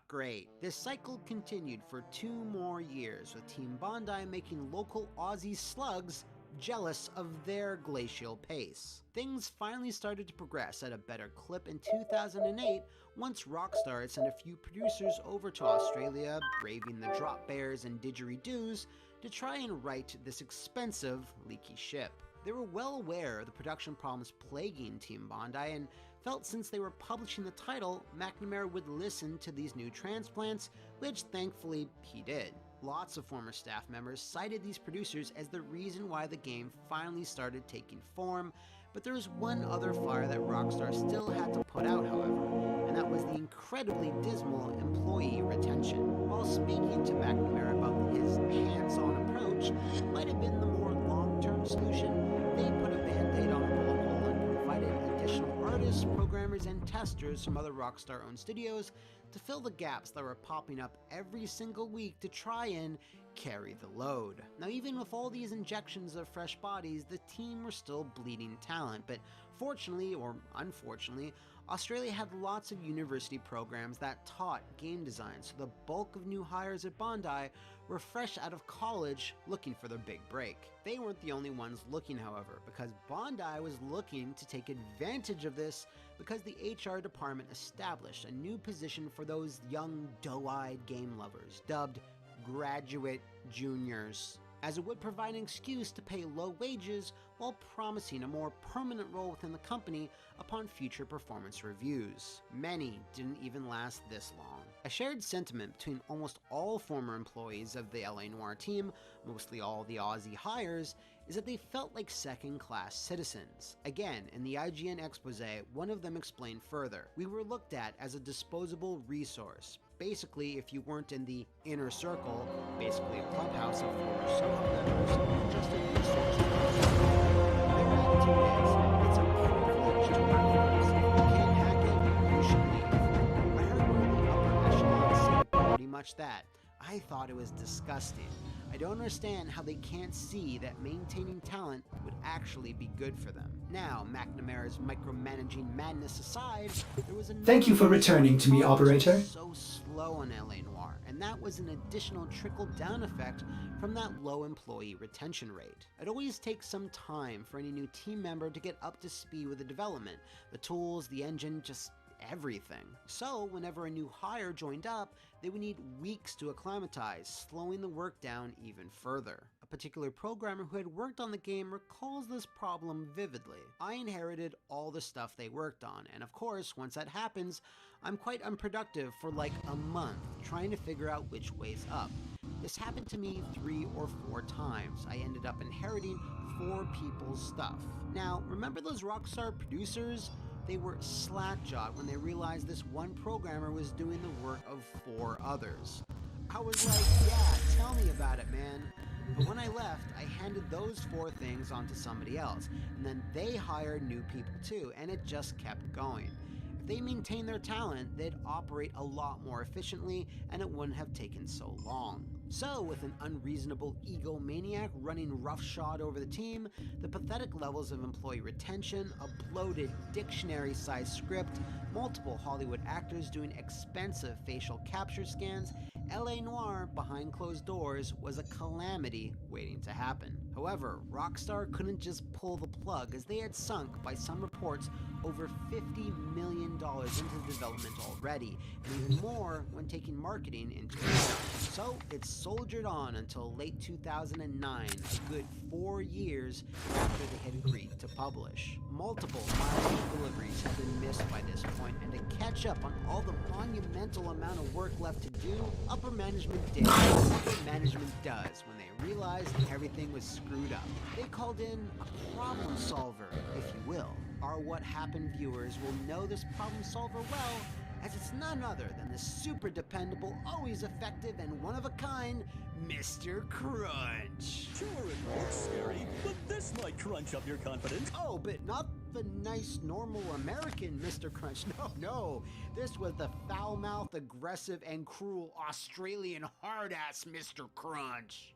great. This cycle continued for 2 more years, with Team Bondi making local Aussie slugs jealous of their glacial pace. Things finally started to progress at a better clip in 2008 once Rockstar had sent a few producers over to Australia, braving the drop bears and didgeridoos, to try and right this expensive, leaky ship. They were well aware of the production problems plaguing Team Bondi and felt since they were publishing the title, McNamara would listen to these new transplants, which thankfully he did. Lots of former staff members cited these producers as the reason why the game finally started taking form, but there was one other fire that Rockstar still had to put out, however, and that was the incredibly dismal employee retention. While speaking to McNamara about his hands-on approach might have been the more long-term solution, they put a band-aid on the bullet hole and provided additional artists, programmers, and testers from other Rockstar-owned studios to fill the gaps that were popping up every single week to try and carry the load. Now, even with all these injections of fresh bodies, the team were still bleeding talent, but fortunately or unfortunately, Australia had lots of university programs that taught game design, so the bulk of new hires at Bondi were fresh out of college looking for their big break. They weren't the only ones looking, however, because Bondi was looking to take advantage of this because the HR department established a new position for those young, doe-eyed game lovers, dubbed graduate juniors, as it would provide an excuse to pay low wages while promising a more permanent role within the company upon future performance reviews. Many didn't even last this long. A shared sentiment between almost all former employees of the LA Noire team, mostly all the Aussie hires, is that they felt like second-class citizens. Again, in the IGN expose, one of them explained further, "We were looked at as a disposable resource. Basically, if you weren't in the inner circle, basically a clubhouse of former Soho members, just a resource." Their attitude is, it's a privilege to work for us. If you can't hack it, you should leave. I heard one of the upper echelons say pretty much that. I thought it was disgusting. I don't understand how they can't see that maintaining talent would actually be good for them. Now, McNamara's micromanaging madness aside, there was another— Thank you for returning to me, operator. So slow on LA Noire, and that was an additional trickle-down effect from that low employee retention rate. It always takes some time for any new team member to get up to speed with the development, the tools, the engine, just everything. So whenever a new hire joined up, they would need weeks to acclimatize, slowing the work down even further. A particular programmer who had worked on the game recalls this problem vividly. "I inherited all the stuff they worked on, and of course, once that happens, I'm quite unproductive for like a month trying to figure out which way's up. This happened to me 3 or 4 times. I ended up inheriting 4 people's stuff." Now, remember those Rockstar producers? They were slack-jawed when they realized this one programmer was doing the work of 4 others. I was like, yeah, tell me about it, man. But when I left, I handed those 4 things on to somebody else, and then they hired new people too, and it just kept going. If they maintained their talent, they'd operate a lot more efficiently, and it wouldn't have taken so long. So, with an unreasonable egomaniac running roughshod over the team, the pathetic levels of employee retention, a bloated dictionary-sized script, multiple Hollywood actors doing expensive facial capture scans, LA Noire, behind closed doors, was a calamity waiting to happen. However, Rockstar couldn't just pull the plug, as they had sunk, by some reports, over $50 million into development already, and even more when taking marketing into account. So it soldiered on until late 2009, a good 4 years after they had agreed to publish. Multiple milestone deliveries had been missed by this point, and to catch up on all the monumental amount of work left to do, upper management did what upper management does when they realized everything was screwed up. They called in a problem solver, if you will. Our What Happened viewers will know this problem solver well, as it's none other than the super dependable, always effective, and one-of-a-kind Mr. Crunch. Sure, it looks scary, but this might crunch up your confidence. Oh, but not the nice, normal American Mr. Crunch. No. This was the foul-mouthed, aggressive, and cruel Australian hard-ass Mr. Crunch.